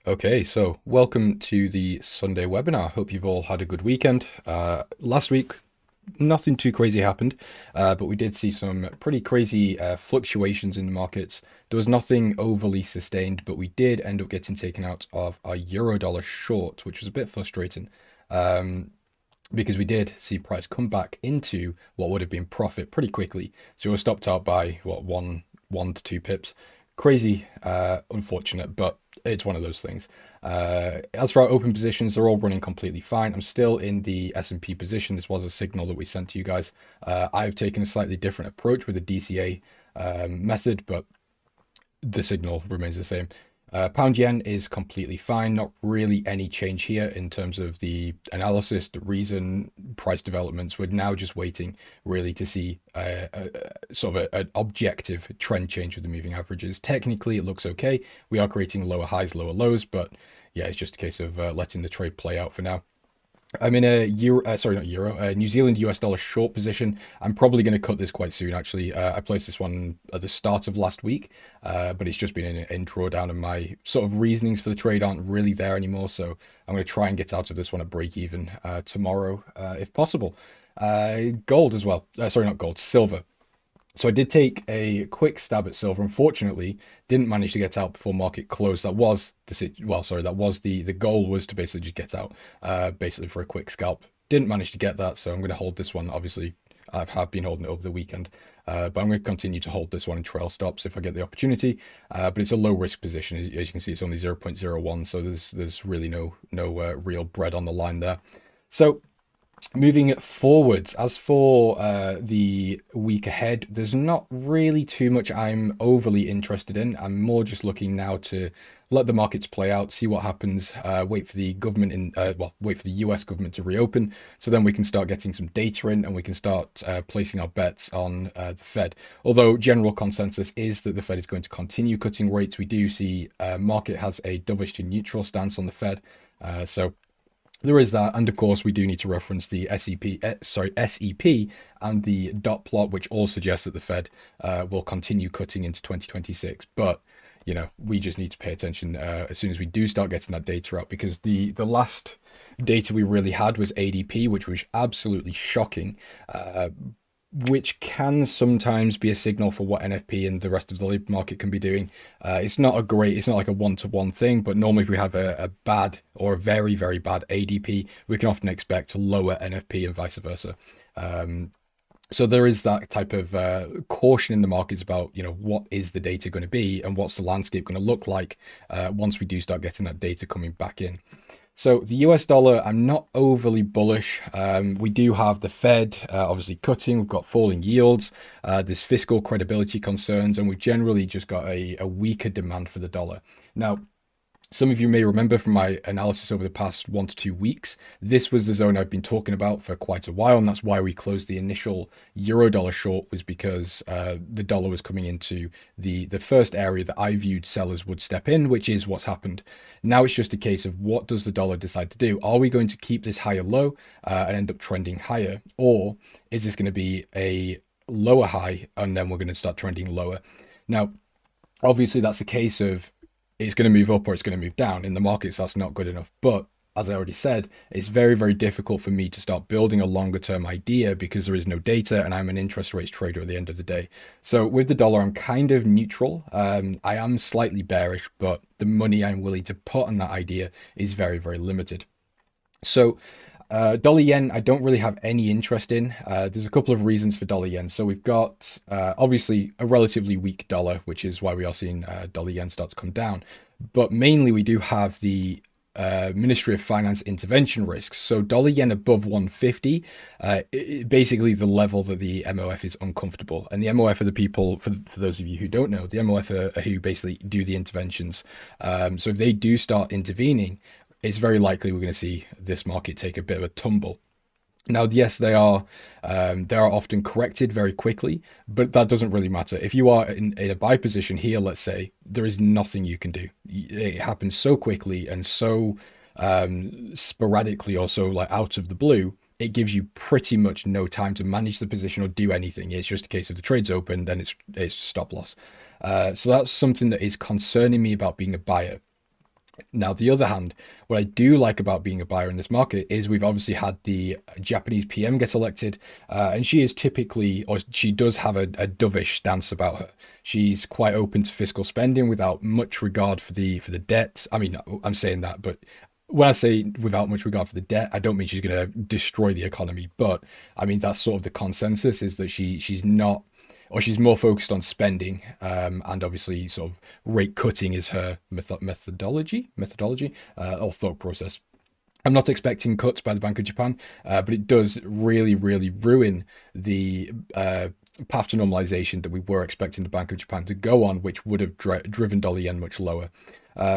Okay, so welcome to the Sunday webinar. Hope you've all had a good weekend. Last week, nothing too crazy happened, but we did see some pretty crazy fluctuations in the markets. There was nothing overly sustained, but we did end up getting taken out of our euro dollar short, which was a bit frustrating because we did see price come back into what would have been profit pretty quickly. So we were stopped out by what one to two pips. Crazy, unfortunate, but it's one of those things. As for our open positions, they're all running completely fine. I'm still in the S&P position. This was a signal that we sent to you guys. I've taken a slightly different approach with the DCA method, but the signal remains the same. Pound yen is completely fine. Not really any change here in terms of the analysis, the reason, price developments. We're now just waiting really to see sort of an objective trend change with the moving averages. Technically, it looks okay. We are creating lower highs, lower lows, but yeah, it's just a case of letting the trade play out for now. I'm in a New Zealand US dollar short position. I'm probably going to cut this quite soon, actually. I placed this one at the start of last week, but it's just been in drawdown, and my sort of reasonings for the trade aren't really there anymore. So I'm going to try and get out of this one at break even tomorrow, if possible. Gold as well. Sorry, not gold, silver. So I did take a quick stab at silver. Unfortunately, didn't manage to get out before market close. That was the goal, was to basically just get out, basically for a quick scalp. Didn't manage to get that, so I'm going to hold this one. Obviously, I have been holding it over the weekend, but I'm going to continue to hold this one in trail stops if I get the opportunity. But it's a low risk position, as you can see. It's only 0.01, so there's really no real bread on the line there. So moving forwards, as for the week ahead, there's not really too much I'm overly interested in. I'm more just looking now to let the markets play out, see what happens, wait for the government wait for the US government to reopen, so then we can start getting some data in and we can start placing our bets on the Fed. Although general consensus is that the Fed is going to continue cutting rates, we do see market has a dovish to neutral stance on the Fed. So there is that, and of course we do need to reference the SEP and the dot plot, which all suggest that the Fed will continue cutting into 2026. But we just need to pay attention as soon as we do start getting that data out, because the last data we really had was ADP, which was absolutely shocking. Which can sometimes be a signal for what NFP and the rest of the labor market can be doing. It's not like a one-to-one thing, but normally if we have a bad or a very, very bad ADP, we can often expect lower NFP and vice versa. So there is that type of caution in the markets about, what is the data going to be and what's the landscape going to look like once we do start getting that data coming back in. So the US dollar, I'm not overly bullish. We do have the Fed obviously cutting. We've got falling yields. There's fiscal credibility concerns, and we've generally just got a weaker demand for the dollar. Now, some of you may remember from my analysis over the past 1 to 2 weeks, this was the zone I've been talking about for quite a while, and that's why we closed the initial euro dollar short, was because the dollar was coming into the first area that I viewed sellers would step in, which is what's happened. Now it's just a case of, what does the dollar decide to do? Are we going to keep this higher low and end up trending higher, or is this going to be a lower high and then we're going to start trending lower? Now, obviously that's a case of, it's going to move up or it's going to move down. In the markets, that's not good enough. But as I already said, it's very, very difficult for me to start building a longer term idea because there is no data, and I'm an interest rates trader at the end of the day. So with the dollar, I'm kind of neutral. I am slightly bearish, but the money I'm willing to put on that idea is very, very limited. So dollar yen, I don't really have any interest in. There's a couple of reasons for dollar yen. So we've got obviously a relatively weak dollar, which is why we are seeing dollar yen start to come down. But mainly we do have the Ministry of Finance intervention risks. So dollar yen above 150, basically the level that the MOF is uncomfortable. And the MOF are the people, for those of you who don't know, the MOF are who basically do the interventions. So if they do start intervening, it's very likely we're going to see this market take a bit of a tumble. Now, yes, they are often corrected very quickly, but that doesn't really matter. If you are in a buy position here, let's say, there is nothing you can do. It happens so quickly and so sporadically, or so like out of the blue. It gives you pretty much no time to manage the position or do anything. It's just a case of the trade's open, then it's stop loss. So that's something that is concerning me about being a buyer. Now, the other hand, what I do like about being a buyer in this market is we've obviously had the Japanese PM get elected, and she is typically, or she does have a dovish stance about her. She's quite open to fiscal spending without much regard for the debt. I mean, I'm saying that, but when I say without much regard for the debt, I don't mean she's going to destroy the economy, but I mean that's sort of the consensus is that she's not, or she's more focused on spending, and obviously sort of rate cutting is her methodology, or thought process. I'm not expecting cuts by the Bank of Japan, but it does really, really ruin the path to normalization that we were expecting the Bank of Japan to go on, which would have driven dollar yen much lower.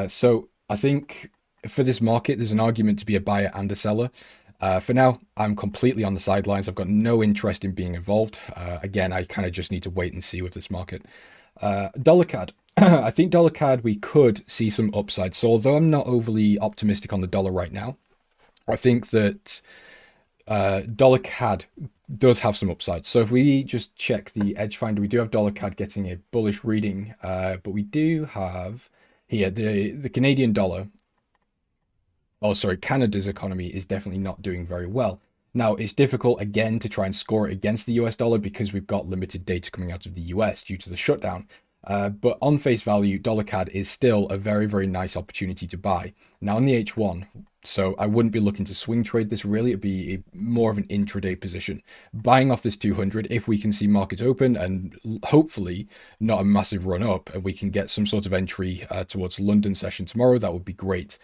So I think for this market, there's an argument to be a buyer and a seller. For now, I'm completely on the sidelines. I've got no interest in being involved. Again, I kind of just need to wait and see with this market. Dollar CAD. I think dollar CAD, we could see some upside. So although I'm not overly optimistic on the dollar right now, I think that dollar CAD does have some upside. So if we just check the edge finder, we do have dollar CAD getting a bullish reading, but we do have here the Canadian dollar. Oh, sorry, Canada's economy is definitely not doing very well. Now, it's difficult again to try and score it against the US dollar because we've got limited data coming out of the US due to the shutdown. But on face value, dollar CAD is still a very, very nice opportunity to buy. Now, on the H1, so I wouldn't be looking to swing trade this really. It'd be more of an intraday position. Buying off this 200 if we can see market open and hopefully not a massive run up and we can get some sort of entry towards London session tomorrow, that would be great.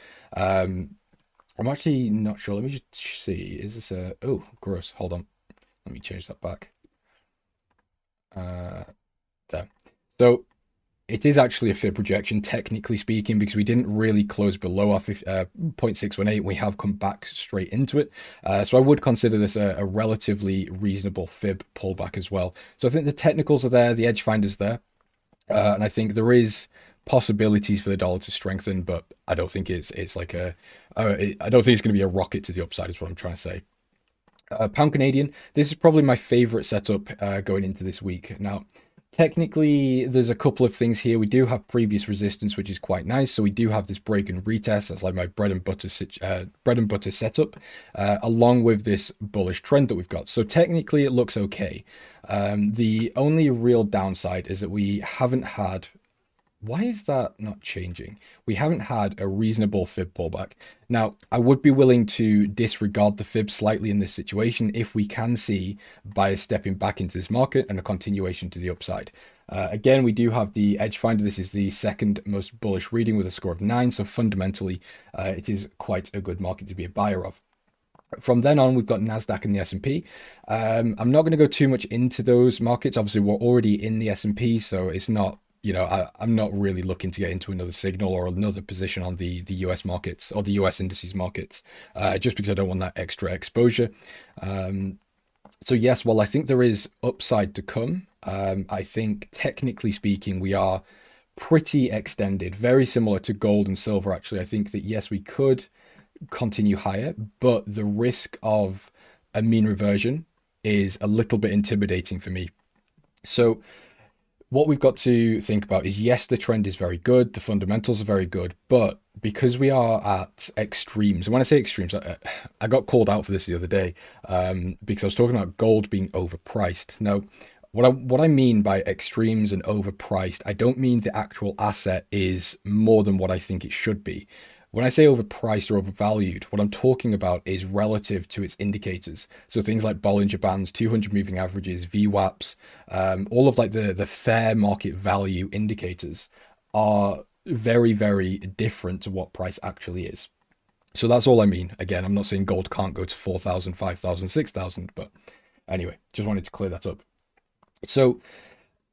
I'm actually not sure. Let me just see. Is this a... Oh, gross. Hold on. Let me change that back. There. So it is actually a fib projection, technically speaking, because we didn't really close below our 0.618. We have come back straight into it. So I would consider this a relatively reasonable fib pullback as well. So I think the technicals are there. The edge finder's there. And I think there is possibilities for the dollar to strengthen, but I don't think it's like I don't think it's going to be a rocket to the upside is what I'm trying to say. Pound Canadian, this is probably my favorite setup going into this week. Now, technically, there's a couple of things here. We do have previous resistance, which is quite nice. So we do have this break and retest. That's like my bread and butter setup, along with this bullish trend that we've got. So technically, it looks okay. The only real downside is that we haven't had... Why is that not changing? We haven't had a reasonable fib pullback. Now, I would be willing to disregard the fib slightly in this situation if we can see buyers stepping back into this market and a continuation to the upside. Again, we do have the edge finder. This is the second most bullish reading with a score of 9. So fundamentally, it is quite a good market to be a buyer of. From then on, we've got NASDAQ and the S&P. I'm not going to go too much into those markets. Obviously, we're already in the S&P, so it's not... I'm not really looking to get into another signal or another position on the US markets or the US indices markets, just because I don't want that extra exposure. So yes, while I think there is upside to come, I think technically speaking, we are pretty extended, very similar to gold and silver. Actually, I think that yes, we could continue higher, but the risk of a mean reversion is a little bit intimidating for me. So what we've got to think about is, yes, the trend is very good, the fundamentals are very good, but because we are at extremes, and when I say extremes, I got called out for this the other day, because I was talking about gold being overpriced. Now, what I mean by extremes and overpriced, I don't mean the actual asset is more than what I think it should be. When I say overpriced or overvalued, what I'm talking about is relative to its indicators. So things like Bollinger Bands, 200 moving averages, VWAPs, all of like the fair market value indicators are very, very different to what price actually is. So that's all I mean. Again, I'm not saying gold can't go to 4,000, 5,000, 6,000, but anyway, just wanted to clear that up. So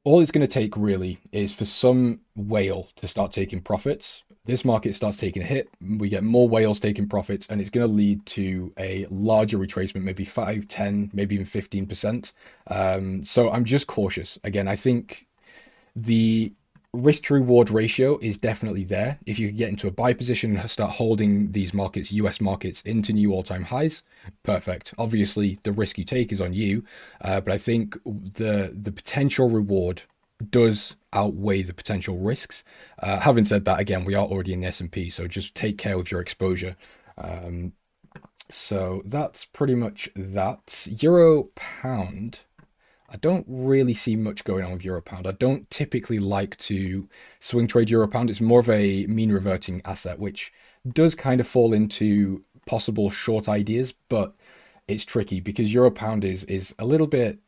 all it's going to take really is for some whale to start taking profits. This market starts taking a hit, we get more whales taking profits, and it's going to lead to a larger retracement, maybe 5, 10, maybe even 15%. So I'm just cautious. Again, I think the risk to reward ratio is definitely there. If you get into a buy position and start holding these markets, US markets, into new all-time highs, perfect. Obviously, the risk you take is on you, but I think the potential reward does outweigh the potential risks. Having said that, again, we are already in the S&P, so just take care with your exposure. So that's pretty much that. Euro pound. I don't really see much going on with Euro pound. I don't typically like to swing trade Euro pound. It's more of a mean reverting asset, which does kind of fall into possible short ideas, but it's tricky because Euro pound is a little bit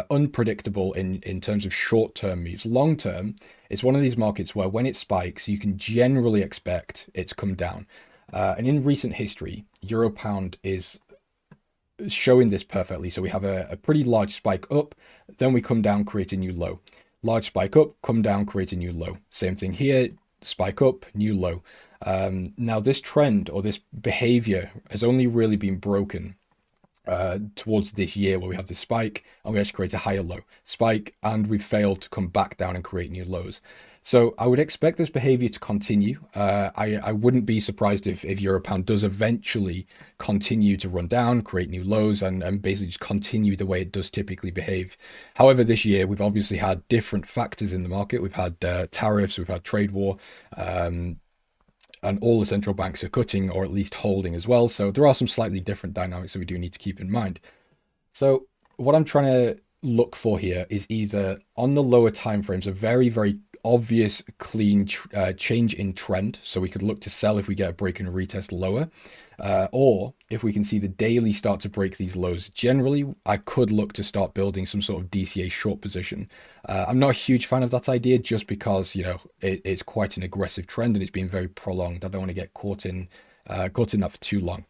unpredictable in terms of short term moves. Long term, it's one of these markets where when it spikes, you can generally expect it to come down. And in recent history, Euro pound is showing this perfectly. So we have a pretty large spike up, then we come down, create a new low. Large spike up, come down, create a new low. Same thing here, spike up, new low. Now this trend or this behavior has only really been broken towards this year where we have the spike and we actually create a higher low. Spike and we've failed to come back down and create new lows. So I would expect this behavior to continue. I wouldn't be surprised if Euro pound does eventually continue to run down, create new lows, and basically just continue the way it does typically behave. However, this year we've obviously had different factors in the market. We've had tariffs, we've had trade war, and all the central banks are cutting or at least holding as well. So there are some slightly different dynamics that we do need to keep in mind. So what I'm trying to look for here is either on the lower time frames a very, very obvious clean change in trend, so we could look to sell if we get a break and retest lower, or if we can see the daily start to break these lows. Generally, I could look to start building some sort of DCA short position. I'm not a huge fan of that idea just because, you know, it's quite an aggressive trend and it's been very prolonged. I don't want to get caught in that for too long.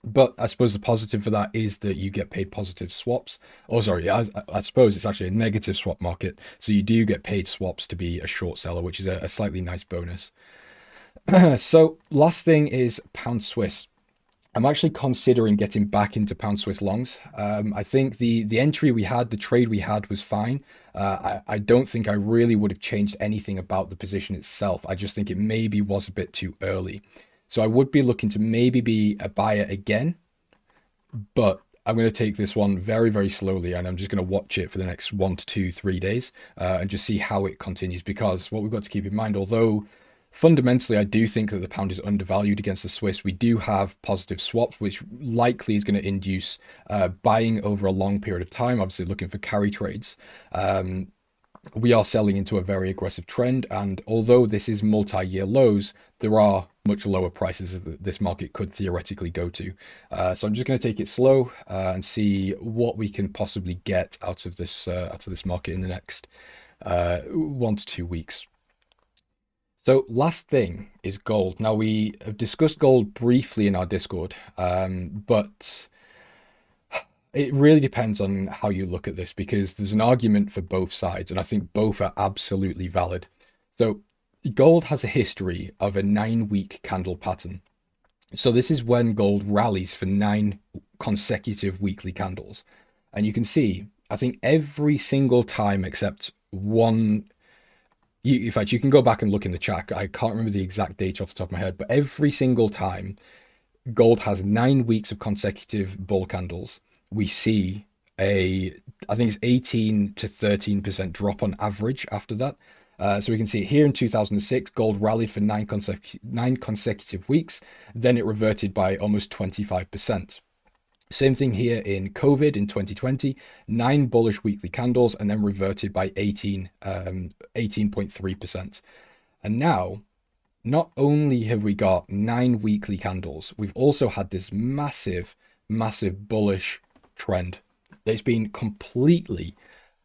But I suppose the positive for that is that you get paid positive swaps. Oh, sorry, I suppose it's actually a negative swap market. So you do get paid swaps to be a short seller, which is a slightly nice bonus. So last thing is pound Swiss. I'm actually considering getting back into pound Swiss longs. I think the entry we had, the trade we had was fine. I don't think I really would have changed anything about the position itself. I just think it maybe was a bit too early. So I would be looking to maybe be a buyer again, but I'm going to take this one very, very slowly, and I'm just going to watch it for the next 1 to 2, 3 days and just see how it continues. Because what we've got to keep in mind, although fundamentally I do think that the pound is undervalued against the Swiss, we do have positive swaps, which likely is going to induce buying over a long period of time, obviously looking for carry trades. We are selling into a very aggressive trend, and although this is multi-year lows, there are much lower prices that this market could theoretically go to. So I'm just going to take it slow and see what we can possibly get out of this market in the next 1 to 2 weeks. So last thing is gold. Now we have discussed gold briefly in our Discord, but it really depends on how you look at this, because there's an argument for both sides, and I think both are absolutely valid. So gold has a history of a 9-week candle pattern. So this is when gold rallies for 9 consecutive weekly candles. And you can see, I think every single time except one, in fact, you can go back and look in the chat. I can't remember the exact date off the top of my head, but every single time gold has 9 weeks of consecutive bull candles, we see I think it's 18 to 13% drop on average after that. So we can see here in 2006, gold rallied for 9 consecutive weeks. Then it reverted by almost 25%. Same thing here in COVID in 2020, 9 bullish weekly candles and then reverted by 18.3%. And now, not only have we got 9 weekly candles, we've also had this massive, massive bullish trend. It's been completely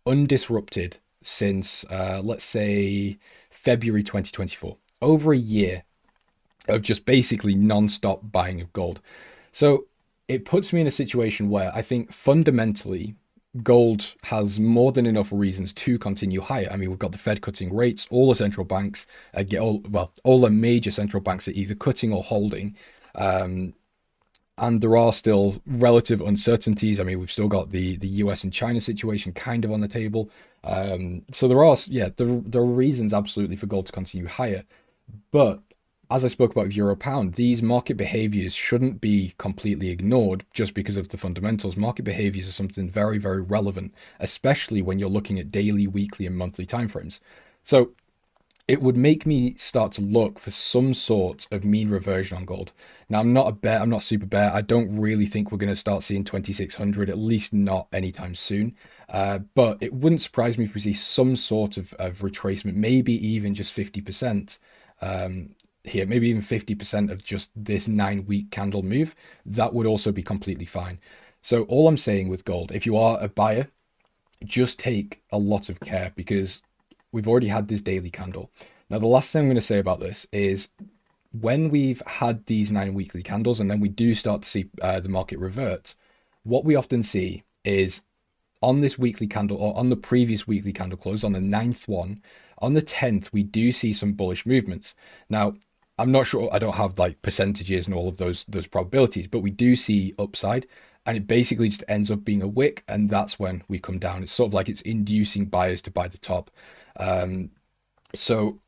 undisrupted since, let's say, February 2024. Over a year of just basically non-stop buying of gold. So it puts me in a situation where I think fundamentally gold has more than enough reasons to continue higher. I mean, we've got the Fed cutting rates, all the central banks, all the major central banks are either cutting or holding. And there are still relative uncertainties. I mean, we've still got the US and China situation kind of on the table. So there are reasons absolutely for gold to continue higher. But as I spoke about with Euro Pound, these market behaviors shouldn't be completely ignored just because of the fundamentals. Market behaviors are something very, very relevant, especially when you're looking at daily, weekly, and monthly timeframes. So it would make me start to look for some sort of mean reversion on gold. Now, I'm not a bear, I'm not super bear. I don't really think we're going to start seeing 2600, at least not anytime soon. But it wouldn't surprise me if we see some sort of retracement, maybe even just 50%. Here, maybe even 50% of just this 9 week candle move. That would also be completely fine. So all I'm saying with gold, if you are a buyer, just take a lot of care because we've already had this daily candle. Now, the last thing I'm going to say about this is when we've had these 9 weekly candles and then we do start to see the market revert, what we often see is on this weekly candle or on the previous weekly candle close, on the ninth one, on the 10th, we do see some bullish movements. Now, I'm not sure, I don't have like percentages and all of those probabilities, but we do see upside and it basically just ends up being a wick and that's when we come down. It's sort of like it's inducing buyers to buy the top. So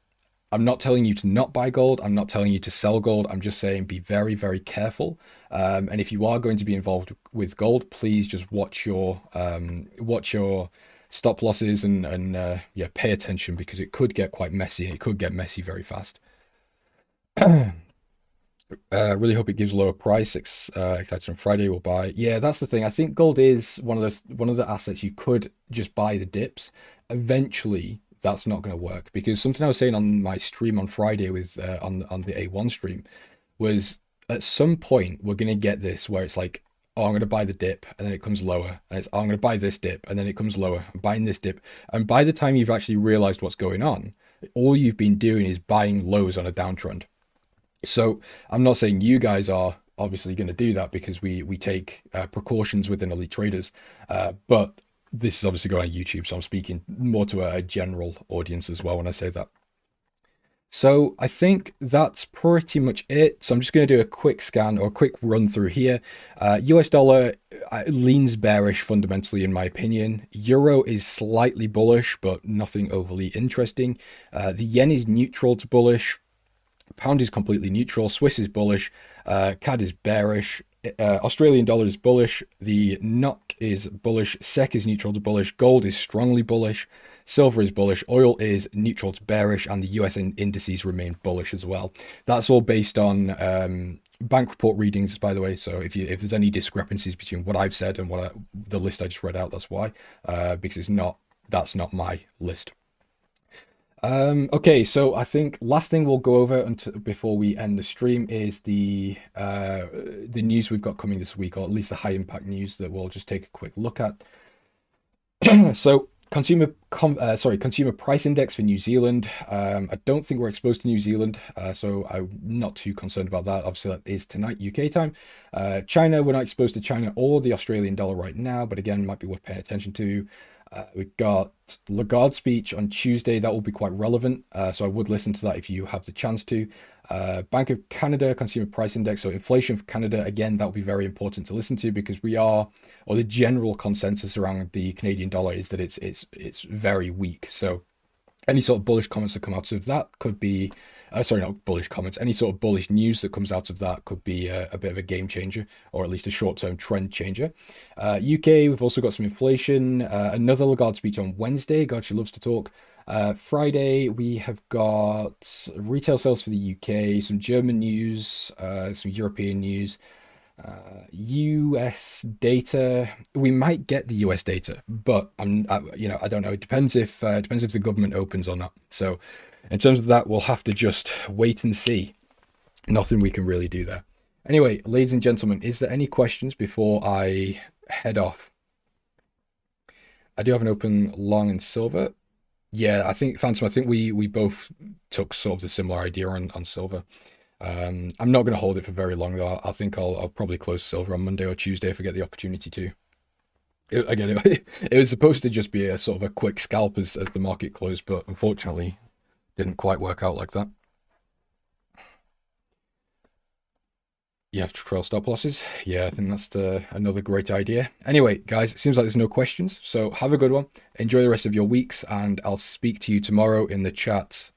I'm not telling you to not buy gold. I'm not telling you to sell gold. I'm just saying be very, very careful. And if you are going to be involved with gold, please just watch your stop losses and yeah, pay attention because it could get quite messy. It could get messy very fast. Really hope it gives lower price. Excited on Friday. We'll buy. Yeah, that's the thing. I think gold is one of the assets you could just buy the dips. Eventually, that's not going to work because something I was saying on my stream on Friday with on the A1 stream was at some point we're going to get this where it's like, oh, I'm going to buy the dip and then it comes lower, and it's oh, I'm going to buy this dip and then it comes lower. I'm buying this dip, and by the time you've actually realized what's going on, all you've been doing is buying lows on a downtrend. So I'm not saying you guys are obviously going to do that because we take precautions within Elite Traders, but this is obviously going on YouTube, so I'm speaking more to a general audience as well when I say that. So I think that's pretty much it. So I'm just going to do a quick scan or a quick run through here. US dollar leans bearish fundamentally, in my opinion. Euro is slightly bullish, but nothing overly interesting. The yen is neutral to bullish. Pound is completely neutral. Swiss is bullish. CAD is bearish. Australian dollar is bullish. The NOK is bullish. SEK is neutral to bullish. Gold is strongly bullish. Silver is bullish. Oil is neutral to bearish, and the US indices remain bullish as well. That's all based on bank report readings, by the way. So if there's any discrepancies between what I've said and the list I just read out, that's why. Because that's not my list. Okay, so I think last thing we'll go over until before we end the stream is the news we've got coming this week, or at least the high impact news that we'll just take a quick look at. So consumer price index for New Zealand. I don't think we're exposed to New Zealand, so I'm not too concerned about that. Obviously, that is tonight UK time. China, we're not exposed to China or the Australian dollar right now, but again, might be worth paying attention to. We've got Lagarde speech on Tuesday. That will be quite relevant. So I would listen to that if you have the chance to. Bank of Canada Consumer Price Index. So inflation for Canada, again, that will be very important to listen to because the general consensus around the Canadian dollar is that it's very weak. So any sort of bullish comments that come out of that could be, sorry, not bullish comments, any sort of bullish news that comes out of that could be a bit of a game changer, or at least a short-term trend changer. UK, we've also got some inflation, another Lagarde speech on Wednesday. God, she loves to talk. Friday, we have got retail sales for the UK, some German news, some European news. US data. We might get the US data, but I don't know. It depends if the government opens or not. So, in terms of that, we'll have to just wait and see. Nothing we can really do there. Anyway, ladies and gentlemen, is there any questions before I head off? I do have an open long and silver. Yeah, I think Phantom. I think we both took sort of the similar idea on silver. I'm not going to hold it for very long though. I think I'll probably close silver on Monday or Tuesday if I get the opportunity to. It was supposed to just be a sort of a quick scalp as the market closed, but unfortunately didn't quite work out like that. You have to trail stop losses. Yeah, I think that's another great idea. Anyway, guys, it seems like there's no questions, so have a good one. Enjoy the rest of your weeks, and I'll speak to you tomorrow in the chat.